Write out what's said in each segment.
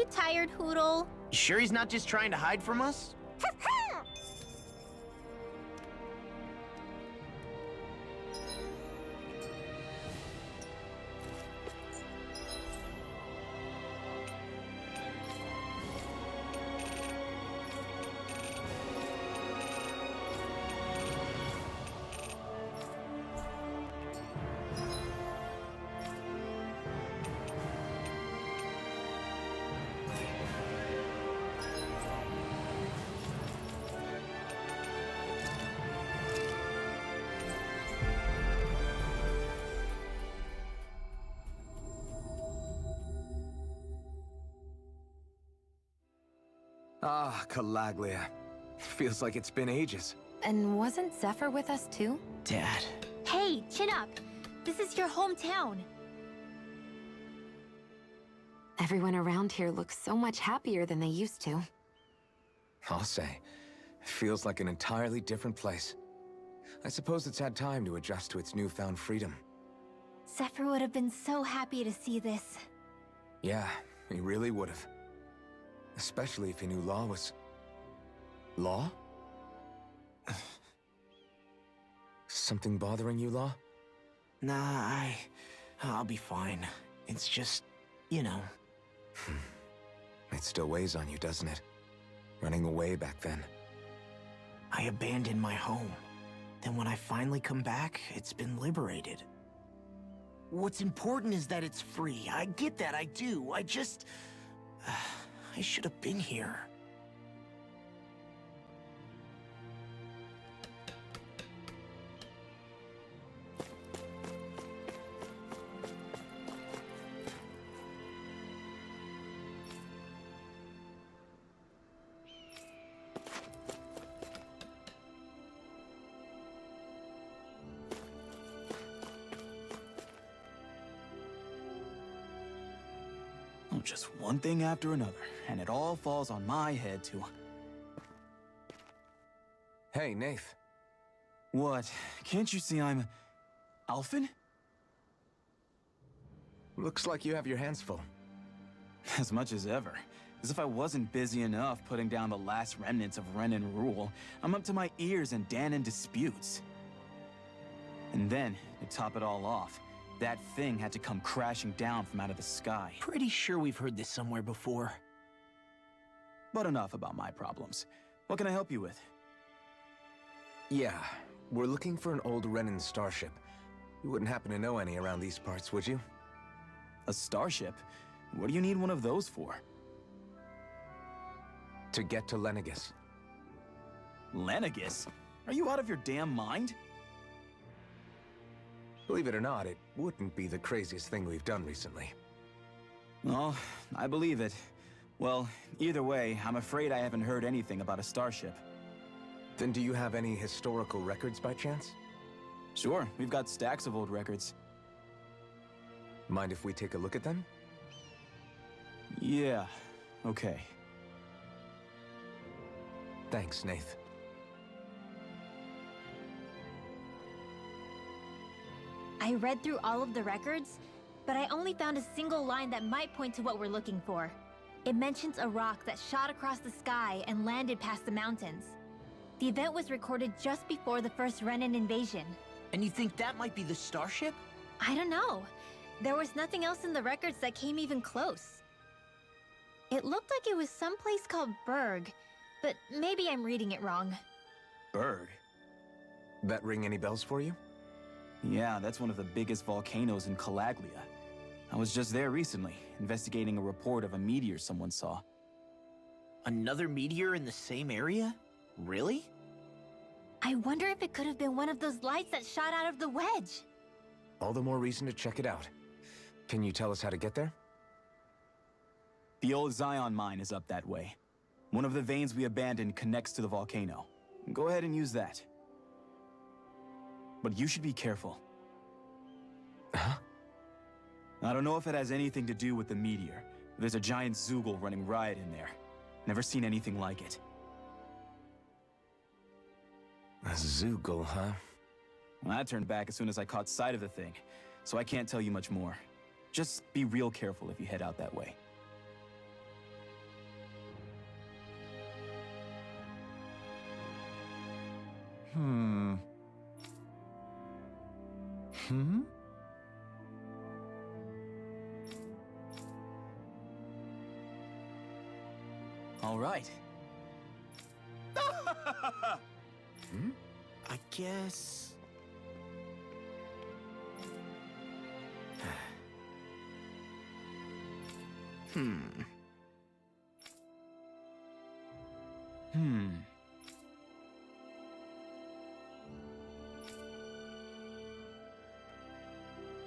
you tired, Hoodle? You sure he's not just trying to hide from us? Ah, Calaglia. Feels like it's been ages. And wasn't Zephyr with us too? Dad. Hey, chin up. This is your hometown. Everyone around here looks so much happier than they used to. I'll say. It feels like an entirely different place. I suppose it's had time to adjust to its newfound freedom. Zephyr would have been so happy to see this. Yeah, he really would have. Especially if he knew Law was... Law? Something bothering you, Law? Nah, I'll be fine. It's just, you know. It still weighs on you, doesn't it? Running away back then. I abandoned my home. Then when I finally come back, it's been liberated. What's important is that it's free. I get that, I do. I just... I should have been here. Just one thing after another, and it all falls on my head to... Hey, Nath. What? Can't you see I'm... Alphen? Looks like you have your hands full. As much as ever. As if I wasn't busy enough putting down the last remnants of Renan rule, I'm up to my ears in Danon disputes. And then, to top it all off, that thing had to come crashing down from out of the sky. Pretty sure we've heard this somewhere before. But enough about my problems. What can I help you with? Yeah, we're looking for an old Renan starship. You wouldn't happen to know any around these parts, would you? A starship? What do you need one of those for? To get to Lenegis. Lenegis? Are you out of your damn mind? Believe it or not, it wouldn't be the craziest thing we've done recently. Oh, I believe it. Well, either way, I'm afraid I haven't heard anything about a starship. Then do you have any historical records by chance? Sure, we've got stacks of old records. Mind if we take a look at them? Yeah, okay. Thanks, Nath. I read through all of the records, but I only found a single line that might point to what we're looking for. It mentions a rock that shot across the sky and landed past the mountains. The event was recorded just before the first Renan invasion. And you think that might be the starship? I don't know. There was nothing else in the records that came even close. It looked like it was someplace called Berg, but maybe I'm reading it wrong. Berg? That ring any bells for you? Yeah, that's one of the biggest volcanoes in Calaglia. I was just there recently, investigating a report of a meteor someone saw. Another meteor in the same area? Really? I wonder if it could have been one of those lights that shot out of the wedge. All the more reason to check it out. Can you tell us how to get there? The old Zion mine is up that way. One of the veins we abandoned connects to the volcano. Go ahead and use that. But you should be careful. Huh? I don't know if it has anything to do with the meteor. There's a giant Zoogle running riot in there. Never seen anything like it. A Zoogle, huh? Well, I turned back as soon as I caught sight of the thing, so I can't tell you much more. Just be real careful if you head out that way. Hmm. All right. I guess...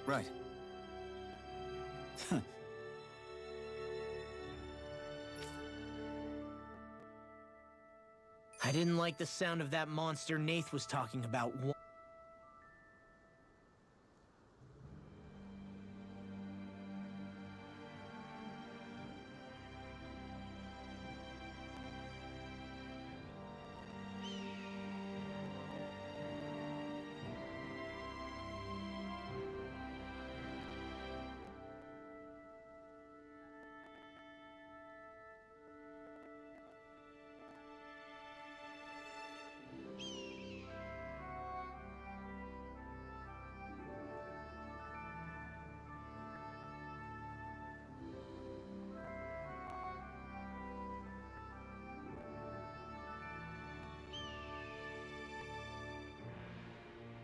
Right. I didn't like the sound of that monster Nath was talking about.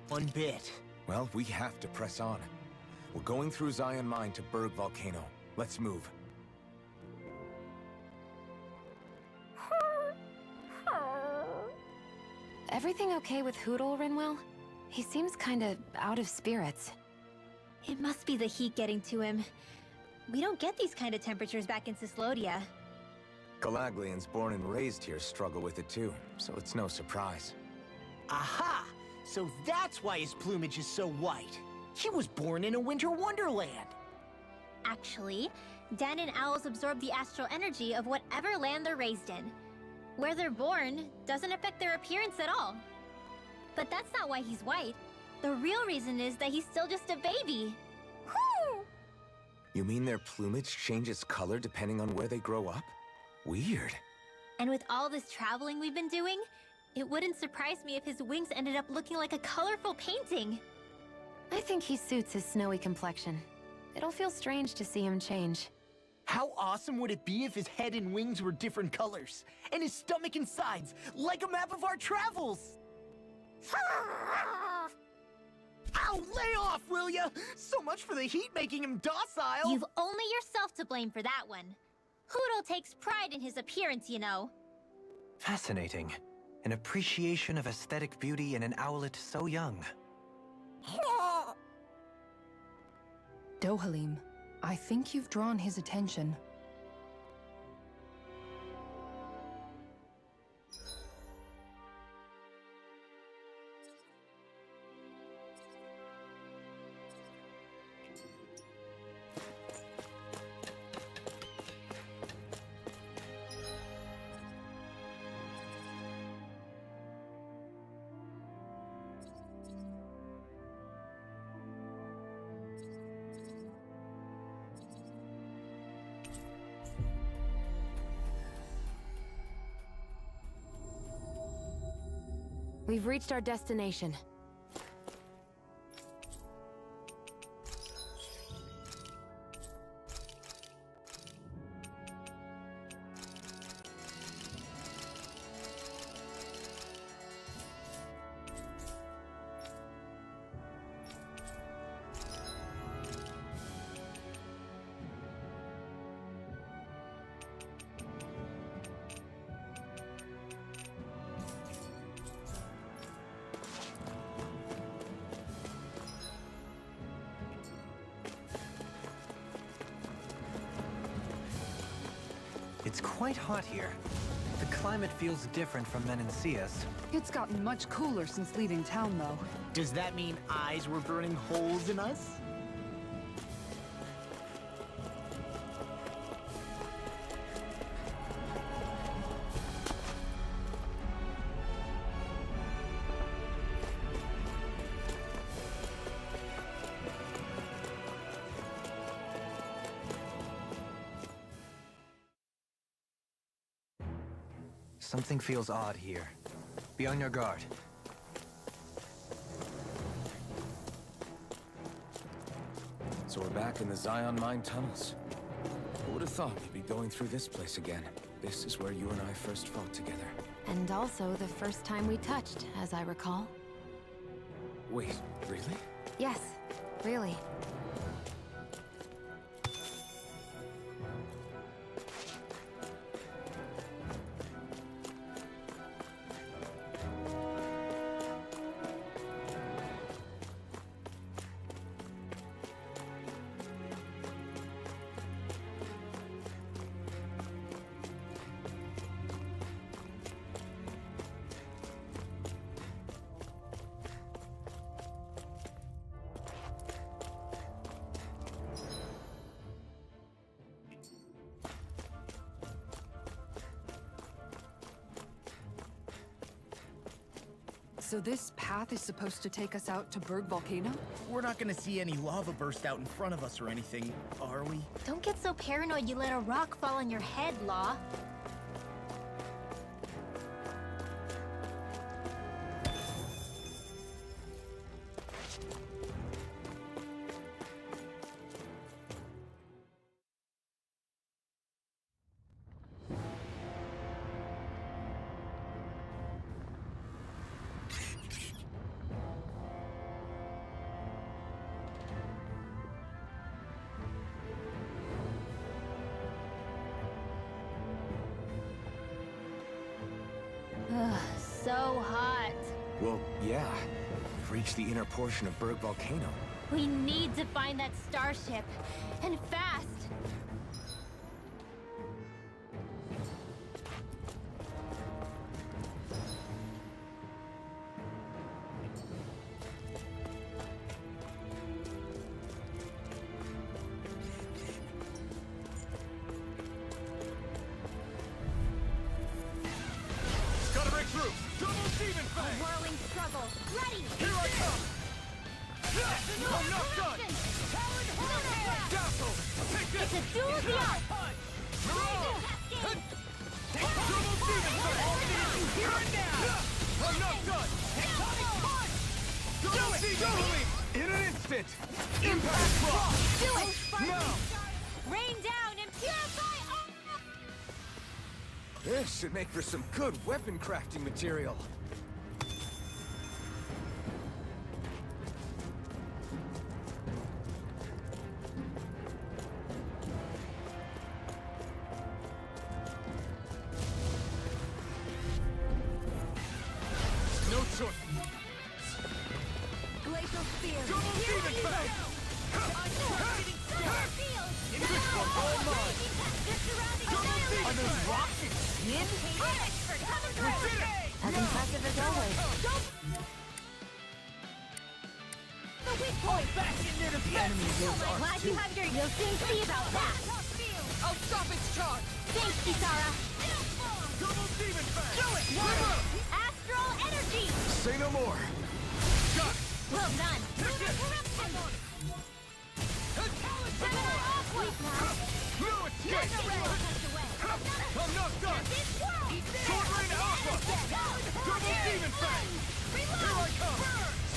One bit. Well, we have to press on. We're going through Zion Mine to Berg Volcano. Let's move. Everything okay with Hootle, Rinwell? He seems kinda out of spirits. It must be the heat getting to him. We don't get these kind of temperatures back in Cislodia. Galaglians born and raised here struggle with it too, so it's no surprise. Aha! So that's why his plumage is so white. He was born in a winter wonderland. Actually, Dan and owls absorb the astral energy of whatever land they're raised in. Where they're born doesn't affect their appearance at all. But that's not why he's white. The real reason is that he's still just a baby. Whew! You mean their plumage changes color depending on where they grow up? Weird. And with all this traveling we've been doing, it wouldn't surprise me if his wings ended up looking like a colorful painting. I think he suits his snowy complexion. It'll feel strange to see him change. How awesome would it be if his head and wings were different colors, and his stomach and sides, like a map of our travels? Ow, lay off, will ya? So much for the heat making him docile. You've only yourself to blame for that one. Hootle takes pride in his appearance, you know. Fascinating. An appreciation of aesthetic beauty in an owlet so young. Dohalim, I think you've drawn his attention. We've reached our destination. It's quite hot here. The climate feels different from Menancius. It's gotten much cooler since leaving town, though. Does that mean eyes were burning holes in us? Something feels odd here. Be on your guard. So we're back in the Zion Mine tunnels. Who would have thought we'd be going through this place again? This is where you and I first fought together. And also the first time we touched, as I recall. Wait, really? Yes, really. So this path is supposed to take us out to Berg Volcano? We're not gonna see any lava burst out in front of us or anything, are we? Don't get so paranoid you let a rock fall on your head, Law. Ugh, so hot. Well, yeah. We've reached the inner portion of Berg Volcano. We need to find that starship. And fast! Gotta break through! Double demon fang! Whirling struggle. Ready! Here I come! I'm not done! Dazzle! Take this! It's a dual deal! Double demon fang! Here and now! I'm not done! Double demon fang! In an instant! Impact block! Do it! Now! Rain down and purify all! This should make for some good weapon crafting material. No choice. Glacial spear! Double demon fang! Are those rocks in skin? As impressive as always. The weak point! Back in there to the enemy is Glad you have your... You'll soon see about that! I'll stop its charge! Thanks, Kisara! Double demon fang! Do it! Astral energy! Say no more. Got it. Well done! No escape. I'm not done. Sword Rain Alpha. Double demon fang. Here I come.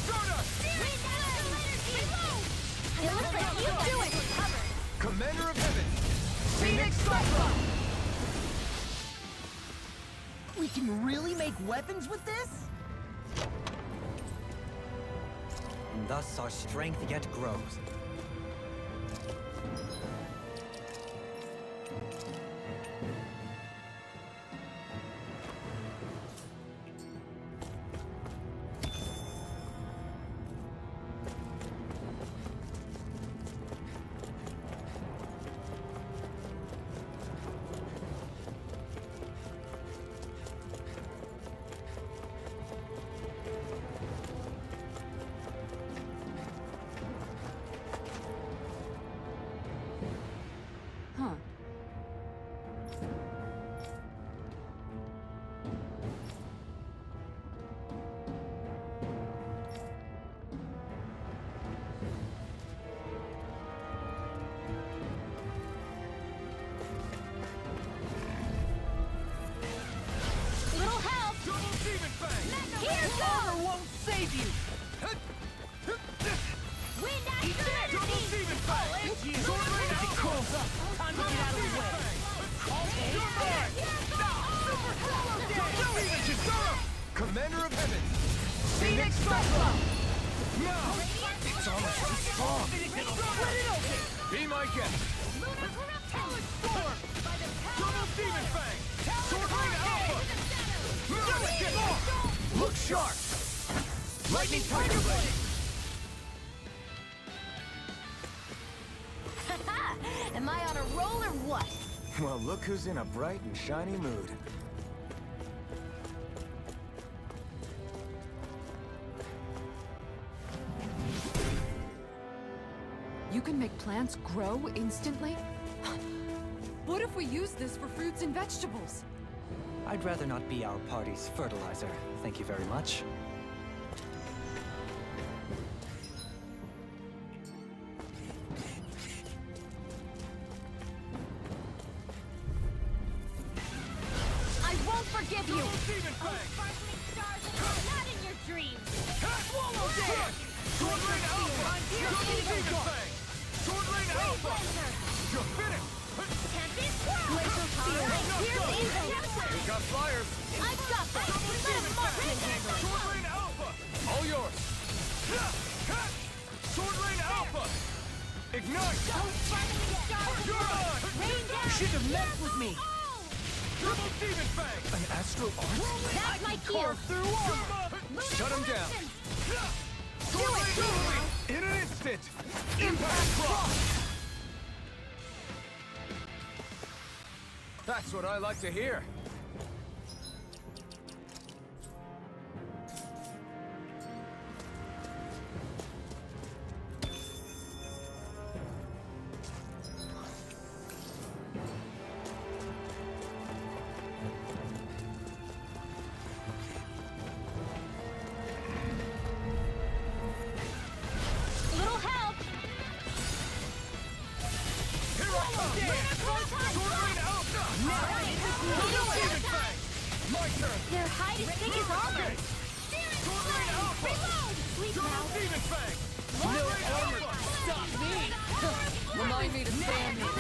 Stardust. It looks like you do it! Commander of Heaven. Phoenix Cyclone. We can really make weapons with this? And thus our strength yet grows. Huh. Little help! Double demon fang. Here goes! Won't save you! Wind Astral Double energy! demon Commander of Heaven! Phoenix Cyclone! No! It's almost too strong! Be my guest! Double Demon Fang! Sword Ring Alpha! Get more! Look sharp! Lightning Tiger Blade! Am I on a roll or what? Well, look who's in a bright and shiny mood. You can make plants grow instantly? What if we use this for fruits and vegetables? I'd rather not be our party's fertilizer. Thank you very much. I won't forgive you! Sparkling stars and not in your dreams! Swallow Dead! Sword Ring Alpha! Sword Ring Alpha! You're finished! Tempest swirl! Laser field! Here's evil! We got flyers! I've got this! Let him mark me! Sword Rain Alpha! All yours! Sword Rain Alpha! Ignite! Sparkling stars You're on! rain down! You shouldn't have messed with me! Triple Demon Fang! An astral art? That's my cue! Through armor! Shut him down! Sword Rain Alpha! In an instant! Impact Cross! That's what I like to hear. Little help! Here I come! Sword Rain Alpha! My turn! Their hide is thick as armor! Sword Rain Alpha! Reload! Sleep Double now! Demon Fang! No armor! Stop me! Remind me to stand here.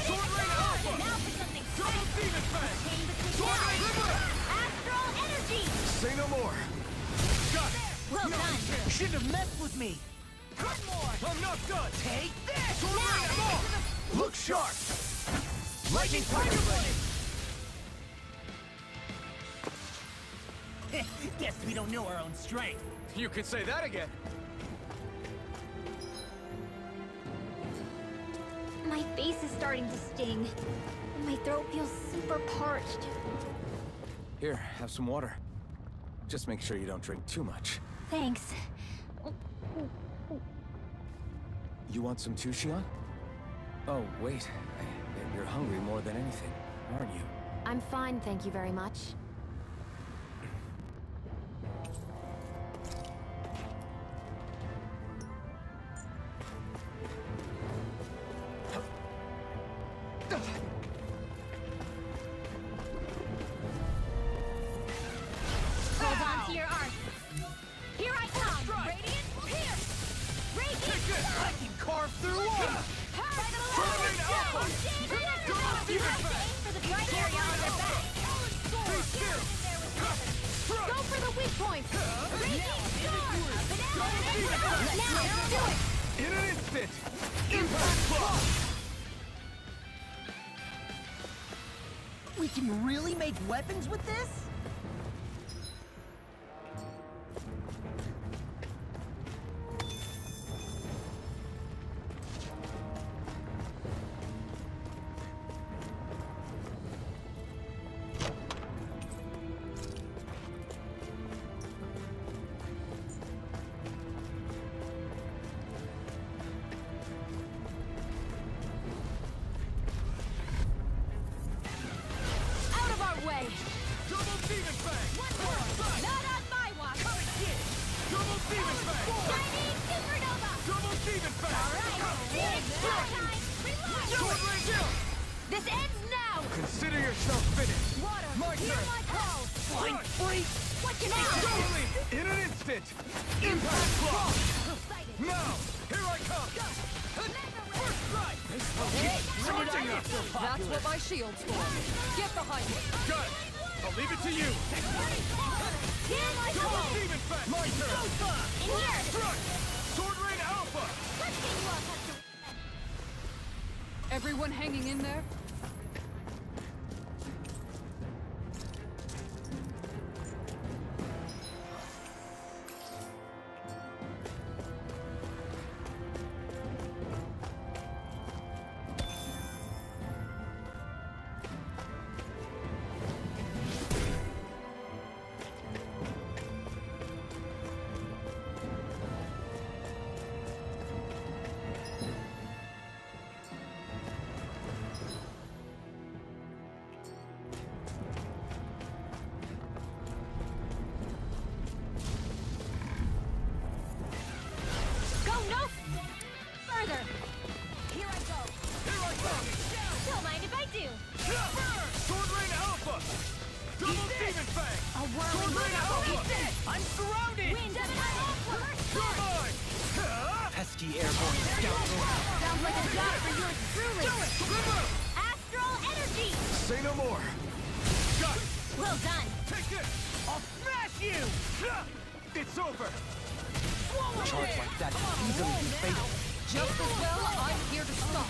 Sword Rain Alpha! Now for something Double Demon Fang! Chain between Sword Rain Alpha! Astral energy! Say no more! Got it! Well done! You shouldn't have messed with me! I'm not done! Take this! Sword Rain Alpha! Look sharp! Lightning Tiger Blade! Guess we don't know our own strength. You could say that again! My face is starting to sting. And my throat feels super parched. Here, have some water. Just make sure you don't drink too much. Thanks. You want some too, Xion? Oh, wait. You're hungry more than anything, aren't you? I'm fine, thank you very much. Hold on to your arc. Here I come! Radiant pierce! Radiant I can carve through walls! Sword Alpha! You have to aim for the bright area on their back. Go for the weak point. Raging storm. Now, do it. In an instant! Impact Cross! We can really make weapons with this? Out of our way. Double Consider yourself finished. Water, My hear turn. my call! Flying freak! What can I Totally! In an instant! Impact block! Now! Here I come! First strike! Charging up! That's what my shield's for. Get behind me. Got it! I'll leave it to you! Hear my Double call! demon fang! My turn! In here! Strike! Sword Rain Alpha! Let's get you up, Hector! Everyone hanging in there? Go no further! Here I go! Here I come! Don't mind if I do! Sword Rain Alpha! Double demon fang! A whirling Sword Rain Alpha! I'm surrounded! Wind of an offer! You're mine! Pesky airborne scout. Sounds like a job for yours truly! Deliver! Astral energy! Say no more! Got it! Well done! Take this! I'll smash you! It's over! Charge like that could easily be fatal. Just as well, I'm here to stop.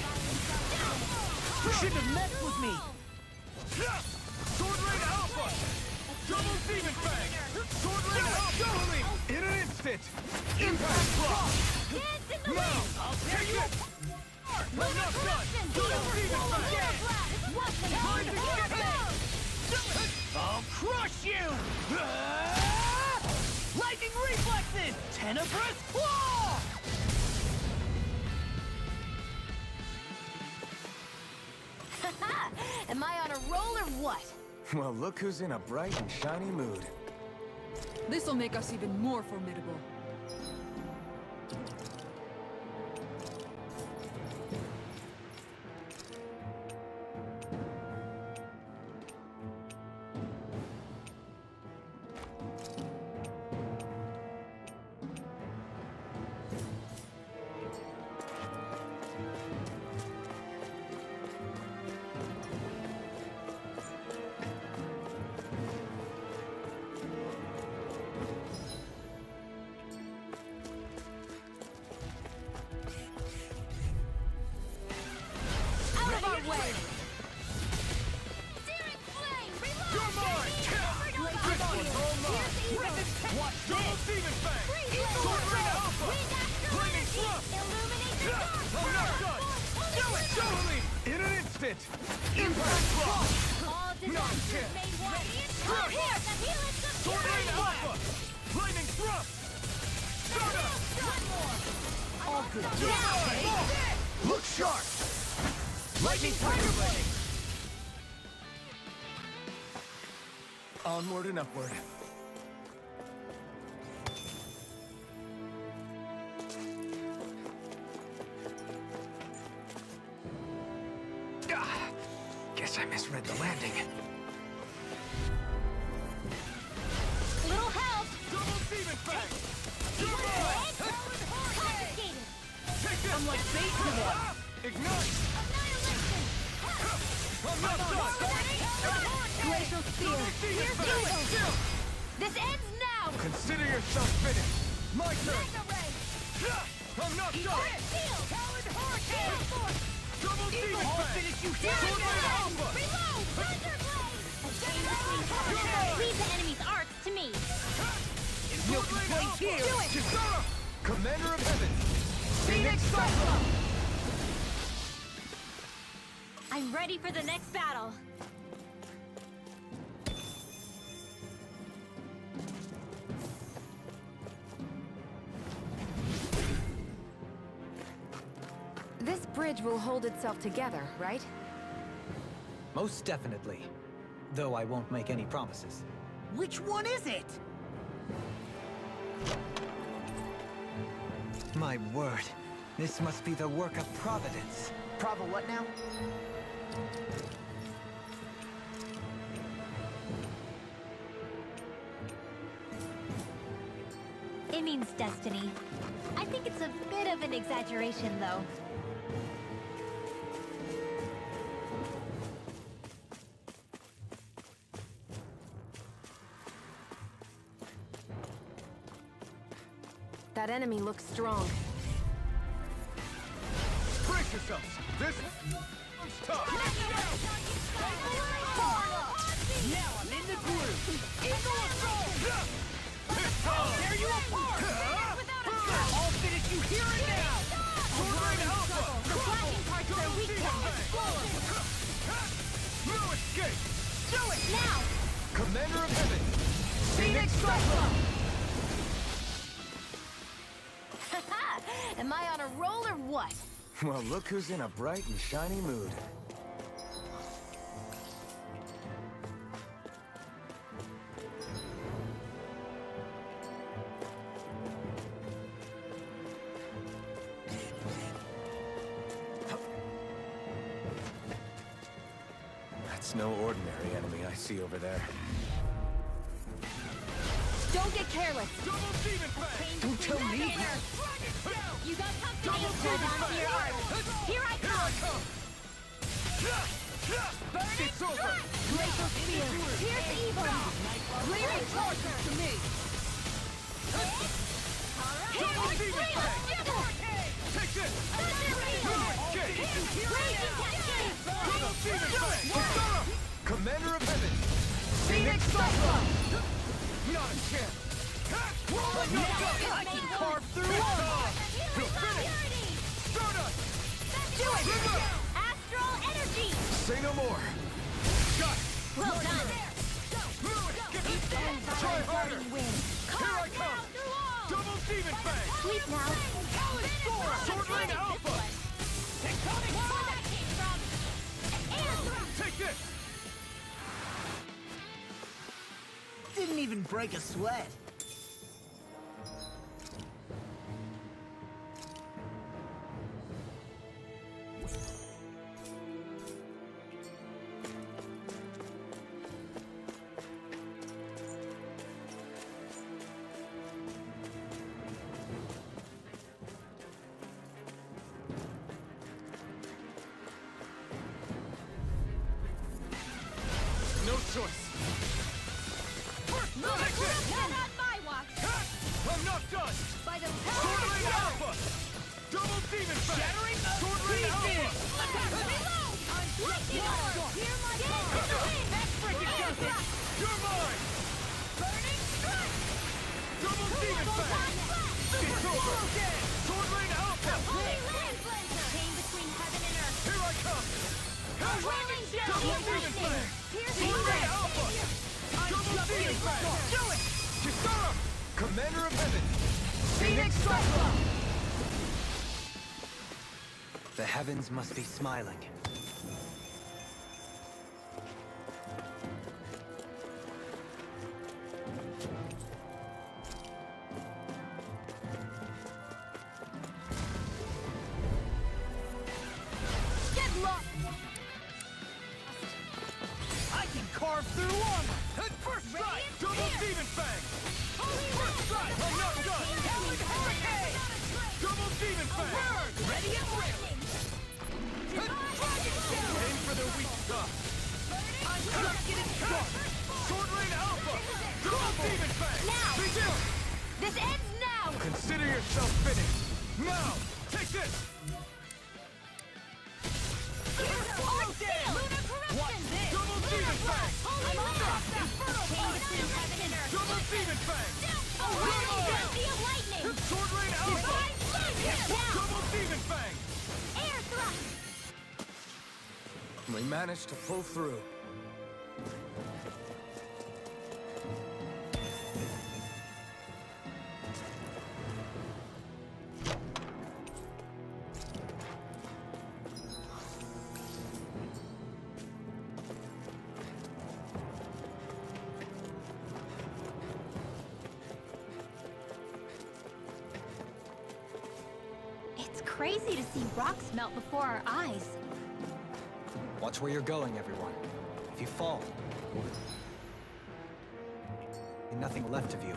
You shouldn't have messed with me! Sword Rain Alpha! Double demon fang! Sword Rain Alpha! In an instant! Impact block! Dance in the Now! wind! I'll take it! I'm not done! Double demon fang! Rising I'll crush you! Lightning reflexes! Tenebrous claw! Am I on a roll or what? Well, look who's in a bright and shiny mood. This'll make us even more formidable. Out of our way! Searing flame! You're mine! This one's all mine! Watch Double demon fang! Sword Rain Alpha! Lightning thrust! I'm not done! Do it! Totally! In an instant! Impact block! All disasters made one! Crush! Here! The helix of Sword Rain Alpha! Lightning thrust! Stardust! One more! All good. Look sharp! Lightning Tiger Blade! Onward and upward. Guess I misread the landing. Little help! Double demon fang! You're mine! Confiscated! Take this! I'm like bait to them! Ignite! Annihilation! I'm not done! Glacial spear! Demon fang! This ends now! Consider yourself finished! My turn! Mega ray! I'm not done! Shield! Powered hurricane! Force! Double demon I'll fang! finish you Sword here! Rain Alpha! Reload! Thunderblade! Leave the enemy's arcs to me! No Sword Rain complaints Alpha! here! Kisara! Commander of Heaven! Phoenix Cyclone! I'm ready for the next battle! This bridge will hold itself together, right? Most definitely. Though I won't make any promises. Which one is it? My word, this must be the work of Providence. Prava what now? means destiny. I think it's a bit of an exaggeration, though. That enemy looks strong. Brace yourselves! This one's tough! Now I'm in the groove. Eagle assault! It's time! Tear you apart! I'll finish you here and now! Sword Rain Alpha! The flashing parts are weak to No escape! Do it! now! Commander of Heaven! Phoenix Cyclone! Am I on a roll or what? Well, look who's in a bright and shiny mood. That's no ordinary enemy I see over there. Don't get careless. Double Demon Fang! Don't tell me! You got company. Hold on to your art. Here I come. It's over! Glacial Spear. Here's evil. Leave it closer to me! Double Demon Fang! Take this! No escape! Double Demon Fang! Stop! Commander of Heaven! Phoenix Cyclone! Not a chance! I can carve through armor! You're finished! Stardust! Do it. Astral energy. Say no more! Got it! Well done. Lewis, give it! Try harder! Here I come! Double Demon Fang! Sleep now. Sword Rain Alpha! Take this! Didn't even break a sweat. No choice! Take this! Not my watch. I'm not done! By the Sword Rain Alpha! Double Demon Fang! Shattering Sword Rain Alpha! Lightning orb. Hear my call. That frickin' does it! You're mine! Burning strike. Double Demon Fang! It's over! Sword Rain Alpha! Holy land blender. Chain between heaven and earth. Here I come! Rolling down. Double Demon Fang! Piercing Sword Rain red. Alpha! Double Demon Fang! Do it! Kisara! Commander of Heaven! Phoenix Cyclone! The heavens must be smiling. Get lost. I can carve through armor! Head first strike! Double Demon Fang! Holy First strike! I'm not done! Double Demon Fang! Ready and ready! Aim for the weak stuff! I'm gonna get it started! Sword Rain Alpha! Double Demon Fang! Now. Begin! This ends now. Consider yourself finished! Now! Take this! Art Seal. Lunar corruption. Double Demon Fang! Holy land. Chain between heaven and earth. Double Demon Fang! Rolling density of lightning. Sword Rain Alpha! Now. Double Demon Fang! Air thrust. We managed to pull through. It's crazy to see rocks melt before our eyes. Watch where you're going, everyone. If you fall, and nothing left of you,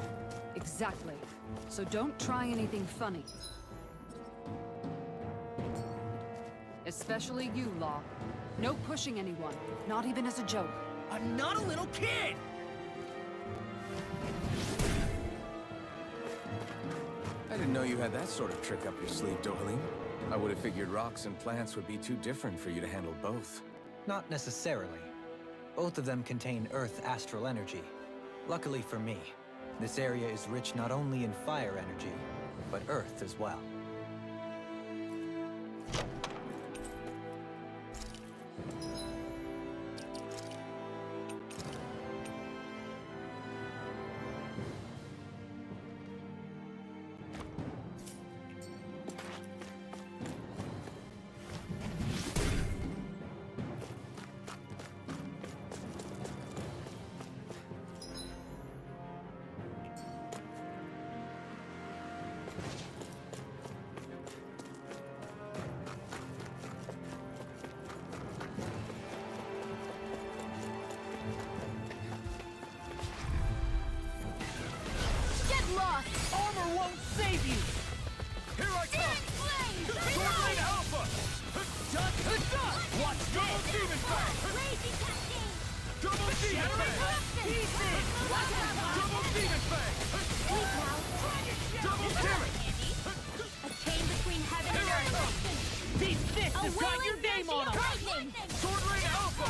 Exactly. So don't try anything funny. Especially you, Law. No pushing anyone, not even as a joke. I'm not a little kid! I didn't know you had that sort of trick up your sleeve, Dohalim. I would have figured rocks and plants would be too different for you to handle both. Not necessarily. Both of them contain Earth astral energy. Luckily for me, this area is rich not only in fire energy, but Earth as well. Get lost! Armor won't save you! Here I come! Sword Lane Alpha! Watch Double Demon Fang! Raging Cascade! Double Demon Fang! Pieces! Double Demon Fang! Sleep now. Double Damage! A chain between heaven and earth. These fists has got your name on them! Lightning! Sword Lane Alpha!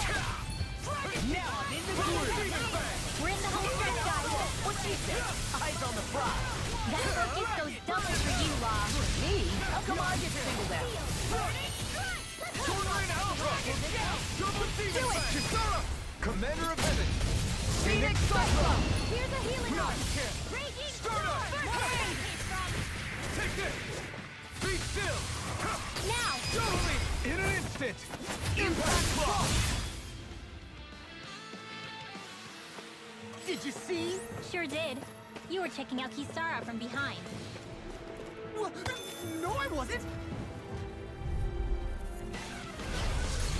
Now I'm in the Double groove! Demon Fang! We're in the home stretch, guys. What she said? Eyes on the prize! That focus goes double for you, Law. Me? How come I get singled out? Sword Lane Alpha! Double Demon Fang! Kisara! Commander of Heaven! Phoenix Cyclone! Here's a healing Not arm. kill! Raging Stardust! Take this! Be still! Now! Totally! In an instant! Impact Block! Did you see? Sure did. You were checking out Kisara from behind. What? No, I wasn't!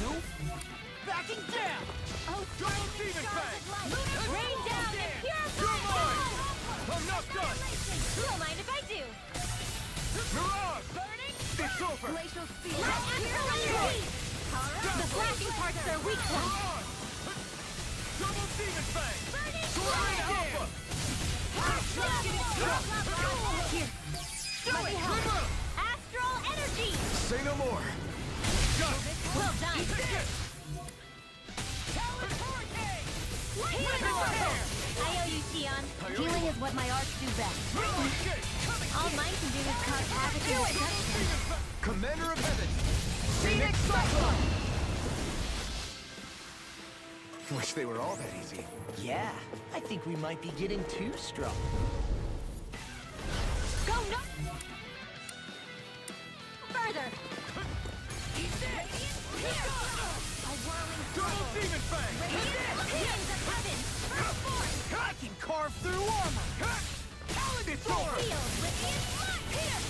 Nope! Backing down! Oh, Double Demon Fang! rain down and You're purify! mine! I'm not done! You don't mind if I do. Mirage! It's over! Glacial speed. Let Astral Energy! The flashing parts are weak point. Mirage! Double Demon Fang! Burning Sword Lane Flare! Alpha! Here. Let me help. Astral Energy! Say no more! Got it! Well done. Healing Orb! I owe you, Xion. Healing is what my arts do best. All mine can do is cause havoc and destruction. Commander of Heaven! Phoenix Cyclone! Wish they were all that easy. Yeah, I think we might be getting too strong. Go no! Further! A whirling Double Demon Fang! Hands of heaven! Burst forth! I can carve through armor! It's over!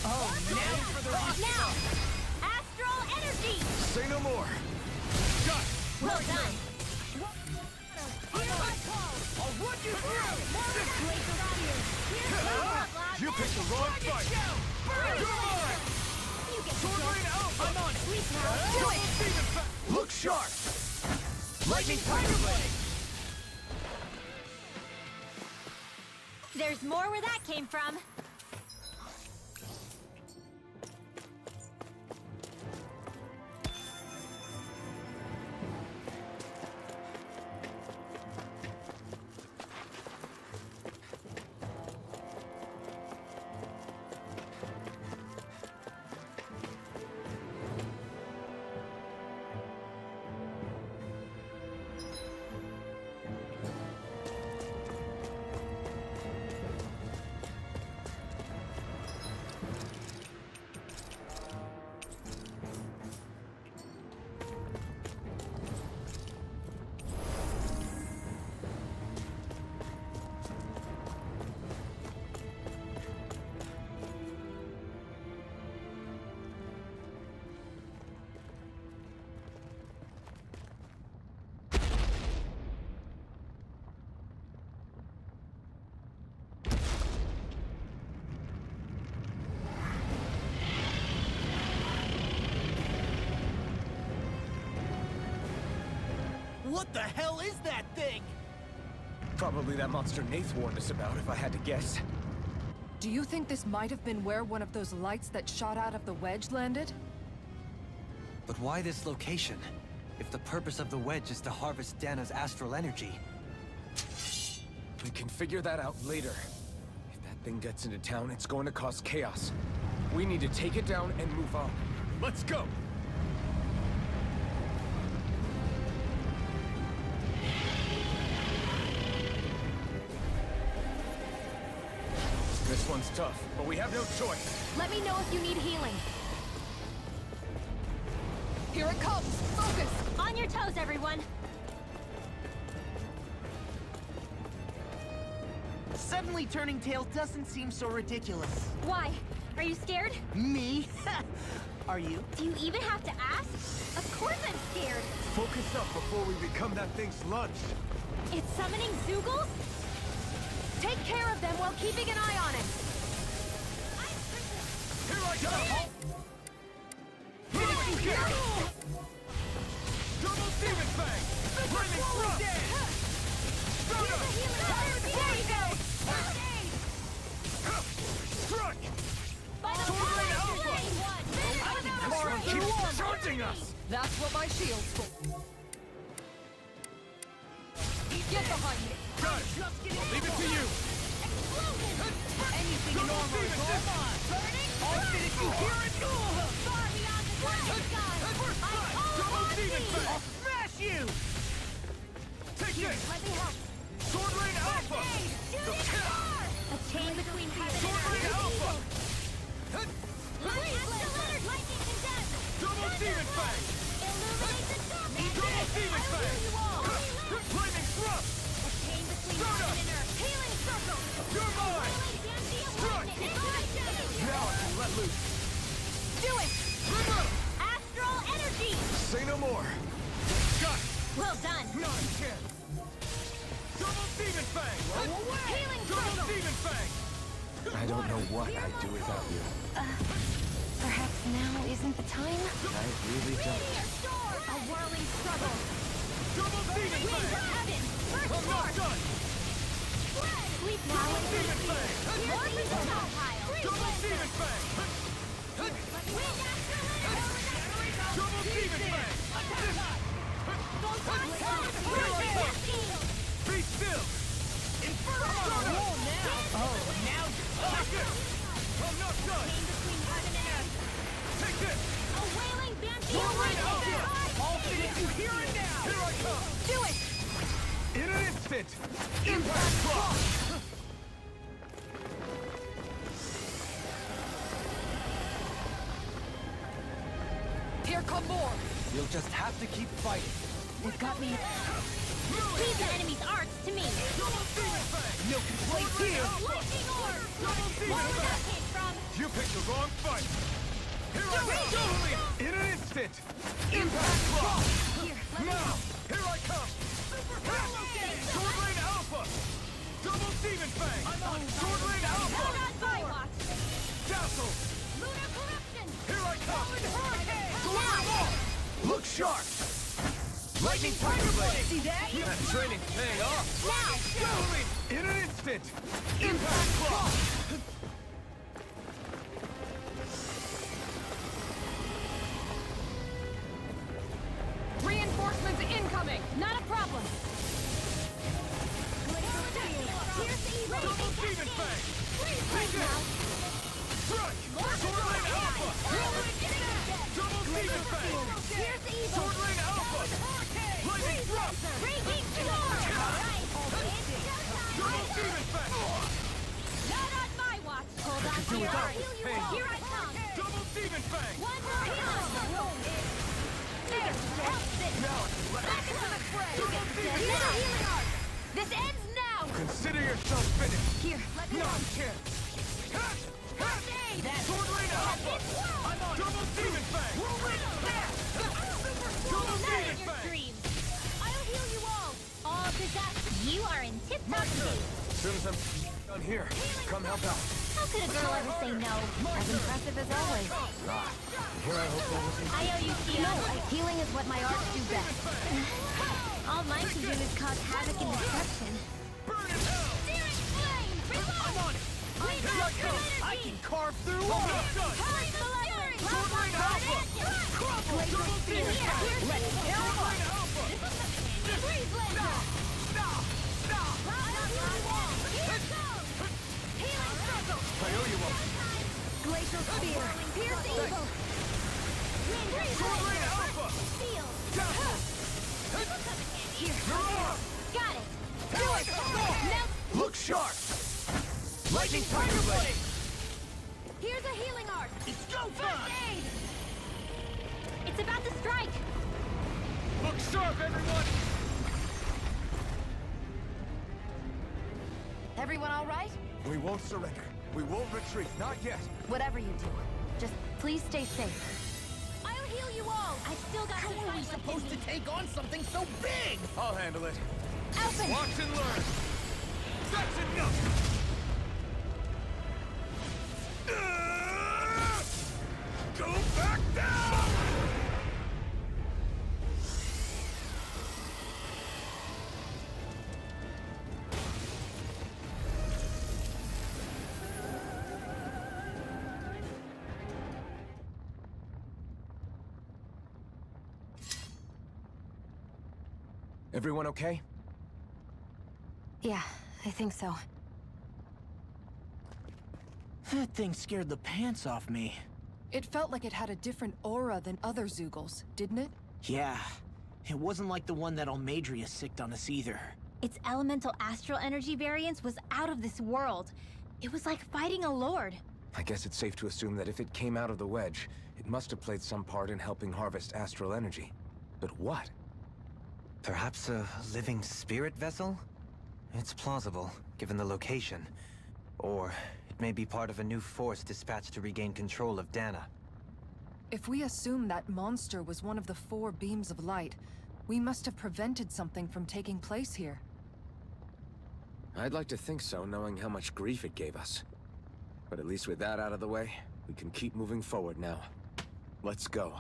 Oh, now for the rock! Now! Astral Energy! Say no more! Got it! Well done! Here's my call! I'll run you through! Glacial Spear! Here's my love, You picked the wrong fight! You're mine! You get Sword Lane Alpha! I'm on it! Sleep now! Do Double it! Demon Fang! Look sharp! Lightning Tiger Blade! There's more where that came from. What the hell is that thing? Probably that monster Nath warned us about, if I had to guess. Do you think this might have been where one of those lights that shot out of the wedge landed? But why this location? If the purpose of the wedge is to harvest Dana's astral energy. We can figure that out later. If that thing gets into town, it's going to cause chaos. We need to take it down and move on. Let's go! This one's tough, but we have no choice. Let me know if you need healing. Here it comes! Focus! On your toes, everyone! Suddenly turning tail doesn't seem so ridiculous. Why? Are you scared? Me? Are you? Do you even have to ask? Of course I'm scared! Focus up before we become that thing's lunch. It's summoning Zoogles? Take care of them while keeping an eye on it. Here I go! Finish you can! Double Demon Fang! Flaming Thrust! Soda! There you go! Struck! Final Sword Rain Alpha! This one keeps charging us! That's what my shield's for. Get behind me! Got it! I'll leave it to you! Anything Double normal Demon is all Fist! mine! I'll finish you here and Far beyond the dragon sky! First I strike! call Double upon Demon thee! Fang! Smash you! Take this! Let me help! Sword Rain Alpha! Shoot it far! A chain between heaven Sword and Rain earth! Alpha! Lightning condemned! Double Demon Fang! Illuminate the darkness! Double Demon Fang! You all! Flaming Thrust! A chain between Soda! heaven and earth! Healing circle! You're mine! Strike! Now I can let loose! Do it! Trigger! Astral energy! Say no more! Got it! Well done! Now you can! Double Demon Fang! Healing Double circle! Demon Fang! I don't know what I'd do without you. Perhaps now isn't the time? I really don't. Meteor storm! A whirling struggle! Double Demon Winds of Fang! heaven! First I'm not force! done! Sweep now Double and Demon Fang! Warp into the top pile! Double Demon Fang! Wind astral energy! Double Demon Fang! Be still! Inferno! Oh, now Take this! I'm not done! Between heaven and earth! Take this! A wailing banshee Sword Rain lightning! Alpha! I'll finish you here and now! Here I come! Do it! In an instant! Impact Cross! Here come more! You'll just have to keep fighting. They've got me. Leave the enemy's arts to me! Double Demon Fang! no complaints here. Lightning orb! Double Demon Where did that Fang! came from? You picked the wrong fight! Here I come! In an instant! Impact Cross! Here, let me Now! Here I come! Sword Rain Alpha! Double Demon Fang! Sword Rain Alpha! Hold on, Bywatch! Dazzle! Lunar corruption! Here I come! Now! Look sharp! Lightning Tiger Blade! See that? That training's paying off! Now! In an instant! Impact Cross! Reinforcements incoming! Not a problem! Here's the evil! Double Demon Fang! Freeze right now! Strike! Sword Rain Alpha! Double Demon Fang! Here's the evil! Sword Rain Alpha! Lightning Thrust! Breaking storm! Alright! Double Demon Fang! Not on my watch! Hold on to your heart! Here I come! Double Demon Fang! One more healing! There! Help this! Back into the fray! Little healing art! This ends now! Consider yourself finished! Here, let me Not a chance! First aid! Sword Rain Alpha! I'm on Double Demon Fang! Double Not Demon in your Fang! dreams! I'll heal you all disaster! You are in tip-top shape! As soon as I'm done here, come help out. How could a girl ever say no? As impressive as always. Here I hope that wasn't... I owe you, Tia. No, healing is what my arts do best. All mine can do is cause havoc and destruction. Burn in hell! Searing flame! I'm on it! Let's go! I can carve through Hold all! on, done! Hurry, Malevolent! Sword Rain Alpha! Crumble! Turbo Demon Fang! Let's Sword kill him! Rain Alpha! Freeze laser! Stop! Stop! Here goes! Healing circle! I owe you one! Glacial spear! Pierce evil! Sword Rain Alpha! Steel! You're on! Got it! Do it! Melt! Look sharp! Lightning Tiger Blade! Here's a healing art! It's go First time! aid! It's about to strike! Look sharp, everyone! Everyone all right? We won't surrender. We won't retreat. Not yet. Whatever you do, just please stay safe. I'll heal you all! I still got some fight left in me. take on something so big? I'll handle it. Open! Watch and learn! That's enough! Go back down! Everyone okay? Yeah, I think so. That thing scared the pants off me. It felt like it had a different aura than other Zeugles, didn't it? Yeah, it wasn't like the one that Almadria sicked on us either. Its elemental astral energy variance was out of this world. It was like fighting a lord. I guess it's safe to assume that if it came out of the wedge, it must have played some part in helping harvest astral energy. But what? Perhaps a living spirit vessel? It's plausible, given the location. Or it may be part of a new force dispatched to regain control of Dana. If we assume that monster was one of the 4 beams of light, we must have prevented something from taking place here. I'd like to think so, knowing how much grief it gave us. But at least with that out of the way, we can keep moving forward now. Let's go.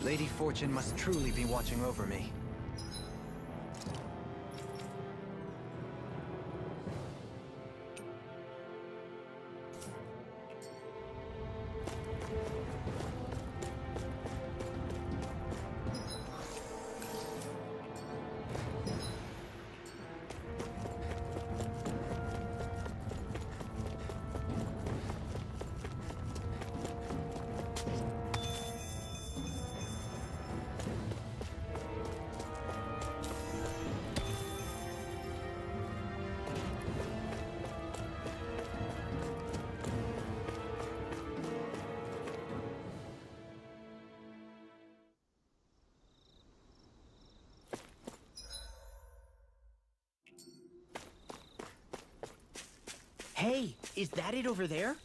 Lady Fortune must truly be watching over me. Hey, is that it over there?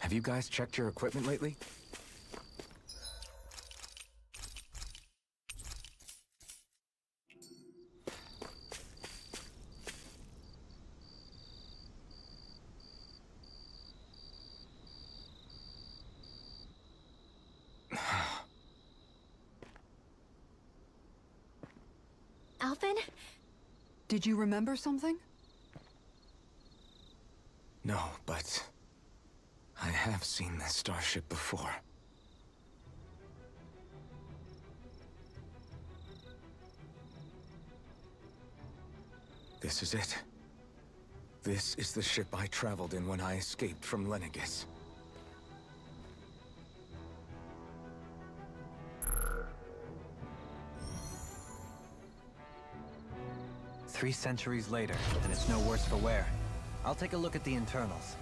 Have you guys checked your equipment lately? Alphen? Did you remember something? No, but I have seen this starship before. This is it. This is the ship I traveled in when I escaped from Lenegis. Three centuries later, and it's no worse for wear. I'll take a look at the internals.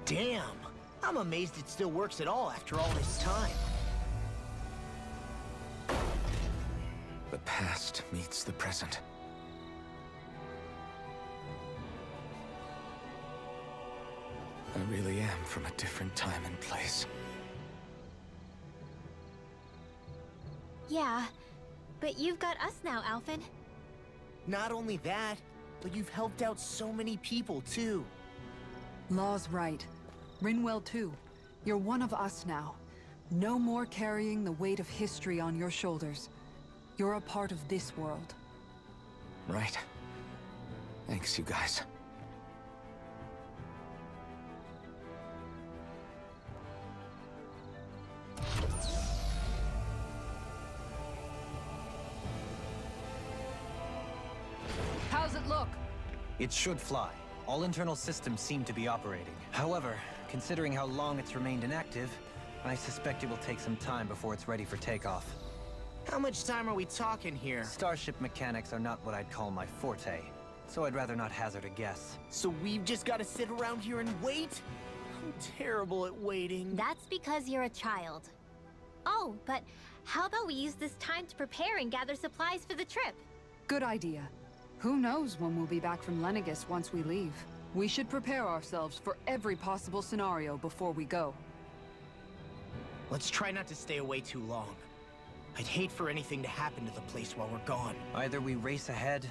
Damn! I'm amazed it still works at all after all this time. The past meets the present. I really am from a different time and place. Yeah, but you've got us now, Alphen. Not only that, but you've helped out so many people, too. Law's right. Rinwell too. You're one of us now. No more carrying the weight of history on your shoulders. You're a part of this world. Right. Thanks, you guys. How's it look? It should fly. All internal systems seem to be operating. However, considering how long it's remained inactive, I suspect it will take some time before it's ready for takeoff. How much time are we talking here? Starship mechanics are not what I'd call my forte, so I'd rather not hazard a guess. So we've just got to sit around here and wait? I'm terrible at waiting. That's because you're a child. Oh, but how about we use this time to prepare and gather supplies for the trip? Good idea. Who knows when we'll be back from Lenegis once we leave. We should prepare ourselves for every possible scenario before we go. Let's try not to stay away too long. I'd hate for anything to happen to the place while we're gone. Either we race ahead,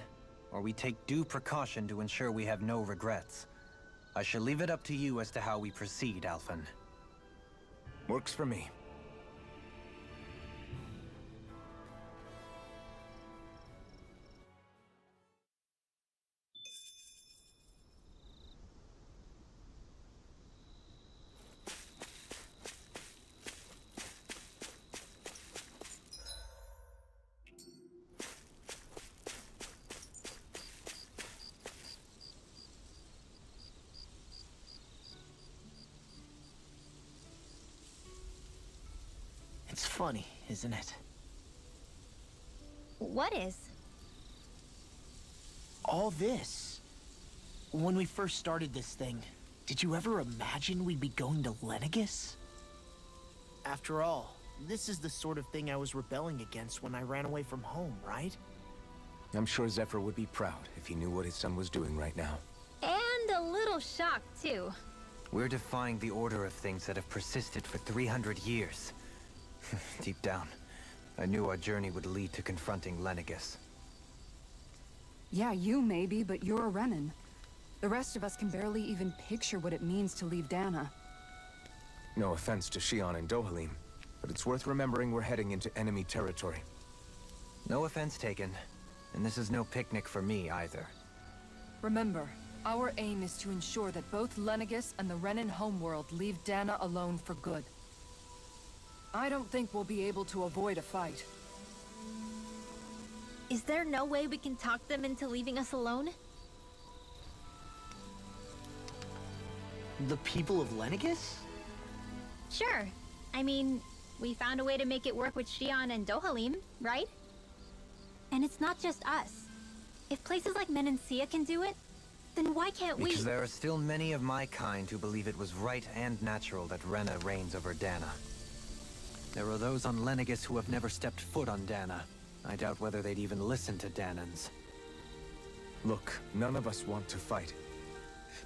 or we take due precaution to ensure we have no regrets. I shall leave it up to you as to how we proceed, Alphen. Works for me. It's funny, isn't it? What is? All this. When we first started this thing, did you ever imagine we'd be going to Lenegis? After all, this is the sort of thing I was rebelling against when I ran away from home, right? I'm sure Zephyr would be proud if he knew what his son was doing right now. And a little shocked, too. We're defying the order of things that have persisted for 300 years. Deep down, I knew our journey would lead to confronting Lenegis. Yeah, you maybe, but you're a Renin. The rest of us can barely even picture what it means to leave Dana. No offense to Shion and Dohalim, but it's worth remembering we're heading into enemy territory. No offense taken, and this is no picnic for me either. Remember, our aim is to ensure that both Lenegis and the Renin homeworld leave Dana alone for good. I don't think we'll be able to avoid a fight. Is there no way we can talk them into leaving us alone? The people of Lenegis? Sure. I mean, we found a way to make it work with Shion and Dohalim, right? And it's not just us. If places like Menancia can do it, then why can't we? Because there are still many of my kind who believe it was right and natural that Rena reigns over Dana. There are those on Lenegis who have never stepped foot on Dana. I doubt whether they'd even listen to Danans. Look, none of us want to fight.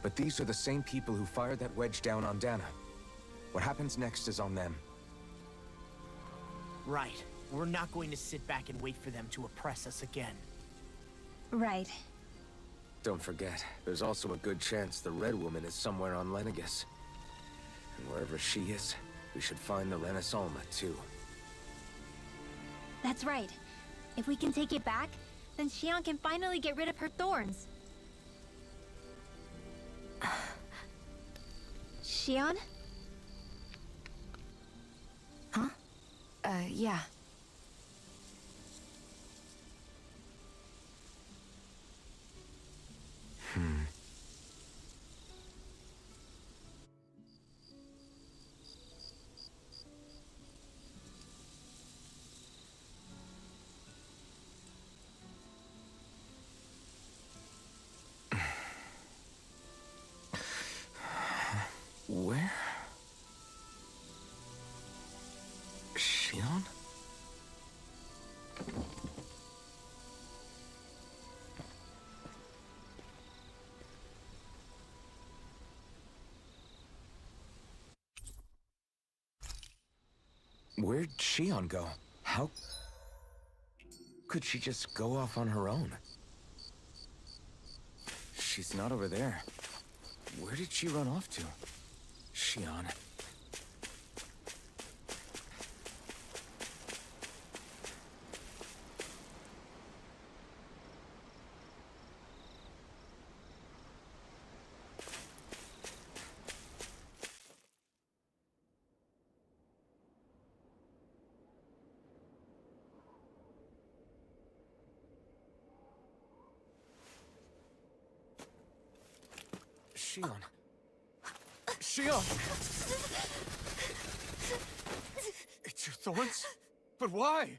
but these are the same people who fired that wedge down on Dana. What happens next is on them. Right. We're not going to sit back and wait for them to oppress us again. Right. Don't forget, there's also a good chance the Red Woman is somewhere on Lenegis. And wherever she is, we should find the Renaissance too. That's right. If we can take it back, then Xion can finally get rid of her thorns. Xion? Huh? Yeah. Where? Xion? Where'd Xion go? How could she just go off on her own? She's not over there. Where did she run off to? Xion. Xion. Xion! It's your thorns? But why?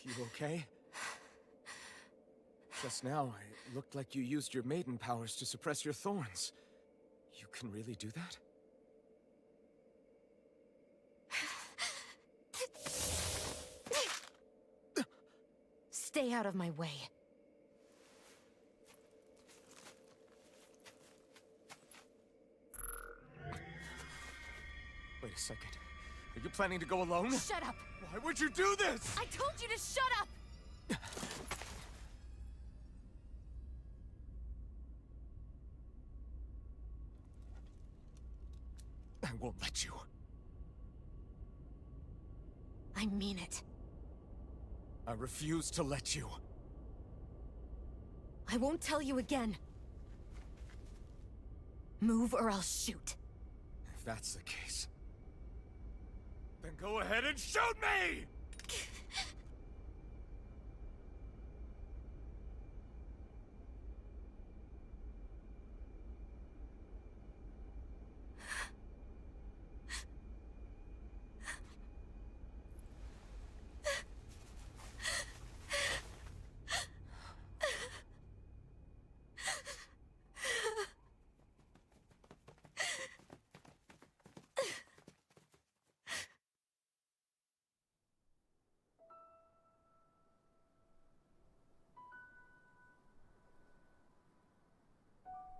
You okay? Just now, it looked like you used your maiden powers to suppress your thorns. You can really do that? Stay out of my way. Wait a second. Are you planning to go alone? Shut up! Why would you do this? I told you to shut up! I won't let you. I mean it. I refuse to let you. I won't tell you again. Move or I'll shoot. If that's the case, then go ahead and shoot me!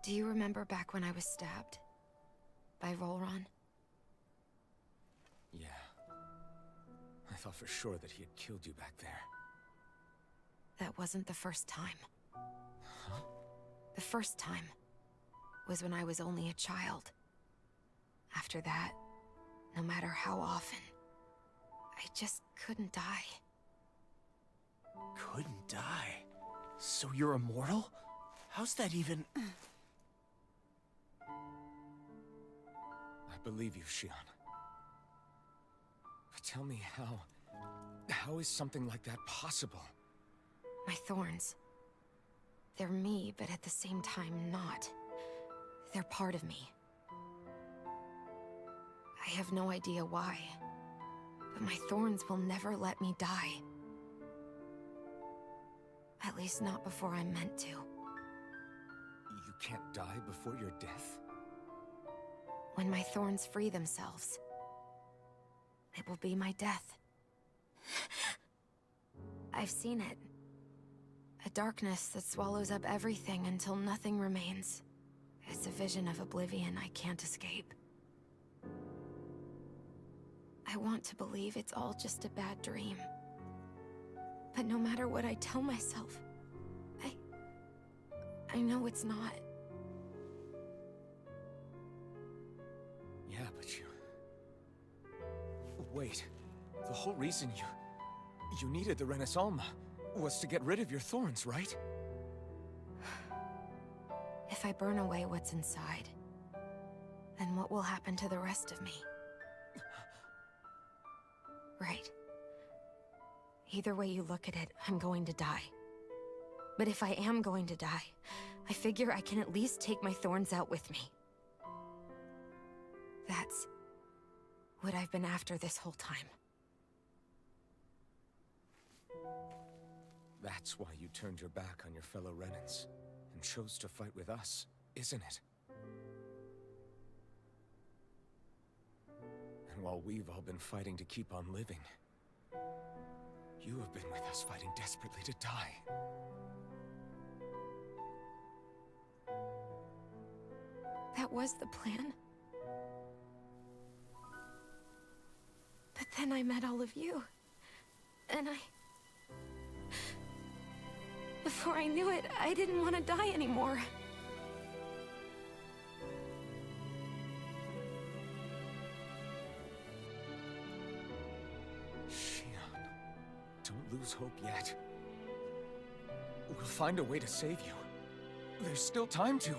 Do you remember back when I was stabbed? By Rolron? Yeah. I thought for sure that he had killed you back there. That wasn't the first time. The first time was when I was only a child. After that, no matter how often, I just couldn't die. Couldn't die? So you're immortal? How's that even... I believe you, Xion. But tell me how is something like that possible? My thorns. They're me, but at the same time not. They're part of me. I have no idea why, but my thorns will never let me die. At least not before I'm meant to. You can't die before your death? When my thorns free themselves, it will be my death. I've seen it. A darkness that swallows up everything until nothing remains. It's a vision of oblivion I can't escape. I want to believe it's all just a bad dream. But no matter what I tell myself, I know it's not. Yeah, but you... Wait. The whole reason you needed the Renaissance was to get rid of your thorns, right? If I burn away what's inside, then what will happen to the rest of me? Right. Either way you look at it, I'm going to die. But if I am going to die, I figure I can at least take my thorns out with me. That's what I've been after this whole time. That's why you turned your back on your fellow Renans and chose to fight with us, isn't it? And while we've all been fighting to keep on living, you have been with us fighting desperately to die. That was the plan. But then I met all of you. And before I knew it, I didn't want to die anymore. Shion, don't lose hope yet. We'll find a way to save you. There's still time to.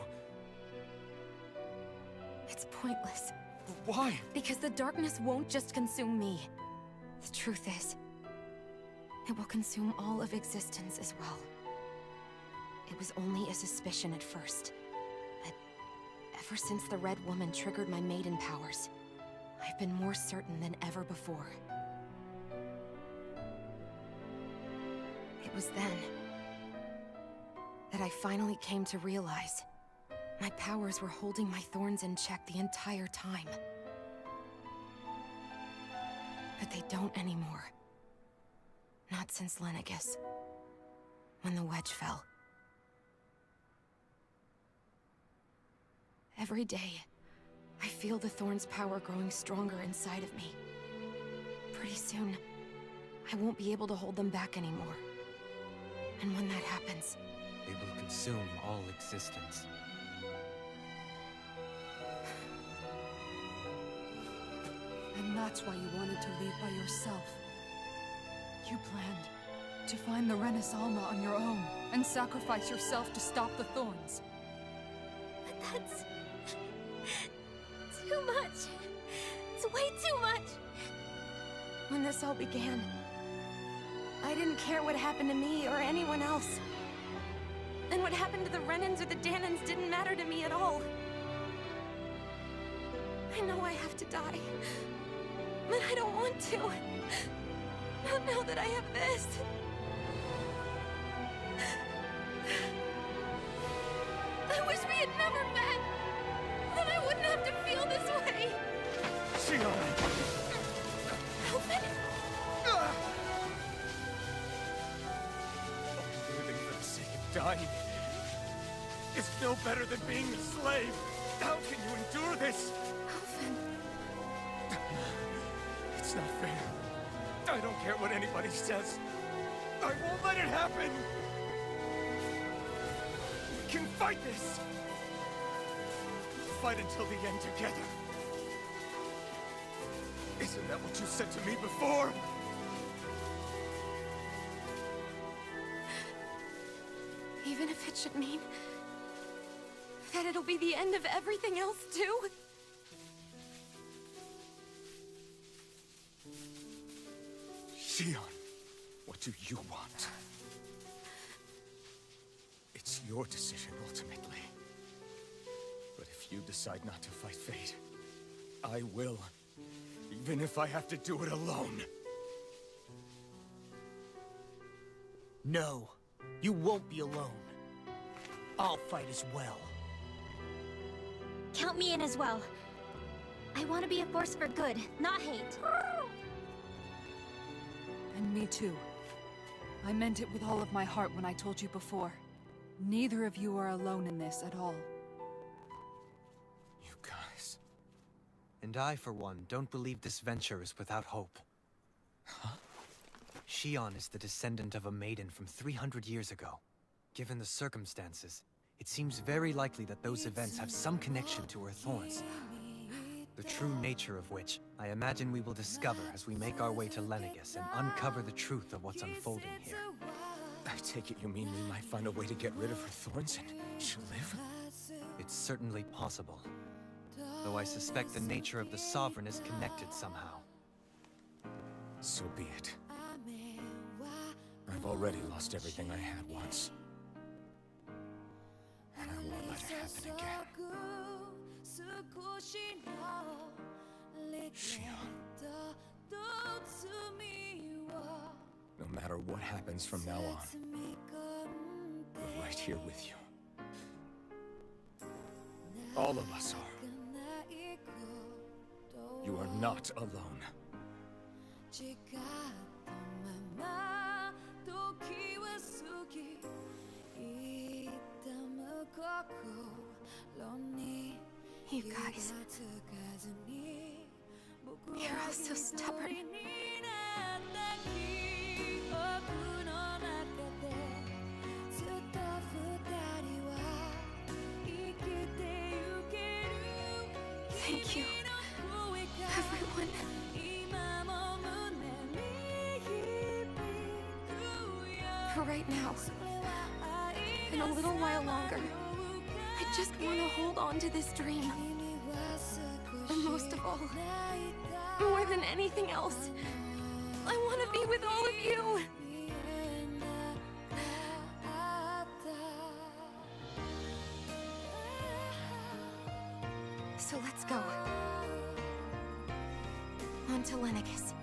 It's pointless. Why? Because the darkness won't just consume me. The truth is, it will consume all of existence as well. It was only a suspicion at first. But ever since the Red Woman triggered my maiden powers, I've been more certain than ever before. It was then that I finally came to realize my powers were holding my thorns in check the entire time. But they don't anymore. Not since Lenegis, when the wedge fell. Every day, I feel the thorn's power growing stronger inside of me. Pretty soon, I won't be able to hold them back anymore. And when that happens, They will consume all existence. And that's why you wanted to leave by yourself. You planned to find the Renaissance on your own and sacrifice yourself to stop the thorns. But that's... too much. It's way too much. when this all began, I didn't care what happened to me or anyone else. And what happened to the Renans or the Danans didn't matter to me at all. I know I have to die, but I don't want to. Not now that I have this. I wish we had never met. Then I wouldn't have to feel this way. Shion! Alvin? Living for the sake of dying is no better than being a slave. How can you endure this? Alvin. It's not fair. I don't care what anybody says. I won't let it happen! We can fight this! Fight until the end together. Isn't that what you said to me before? Even if it should mean that it'll be the end of everything else, too? Shion, what do you want? It's your decision, ultimately. But if you decide not to fight fate, I will. Even if I have to do it alone. No, you won't be alone. I'll fight as well. Count me in as well. I want to be a force for good, not hate. And me too. I meant it with all of my heart when I told you before. Neither of you are alone in this at all. You guys... And I, for one, don't believe this venture is without hope. Huh? Shion is the descendant of a maiden from 300 years ago. Given the circumstances, it seems very likely that those events have some connection to her thorns. The true nature of which, I imagine we will discover as we make our way to Lenegis and uncover the truth of what's unfolding here. I take it you mean we might find a way to get rid of her thorns and she'll live? It's certainly possible. Though I suspect the nature of the Sovereign is connected somehow. So be it. I've already lost everything I had once. And I won't let it happen again. Shion. No matter what happens from now on, we're right here with you. All of us are. You are not alone. You guys... You're all so stubborn. Thank you, everyone. For right now, and a little while longer, I just want to hold on to this dream. And most of all, more than anything else, I want to be with all of you! So let's go. On to Lenegis.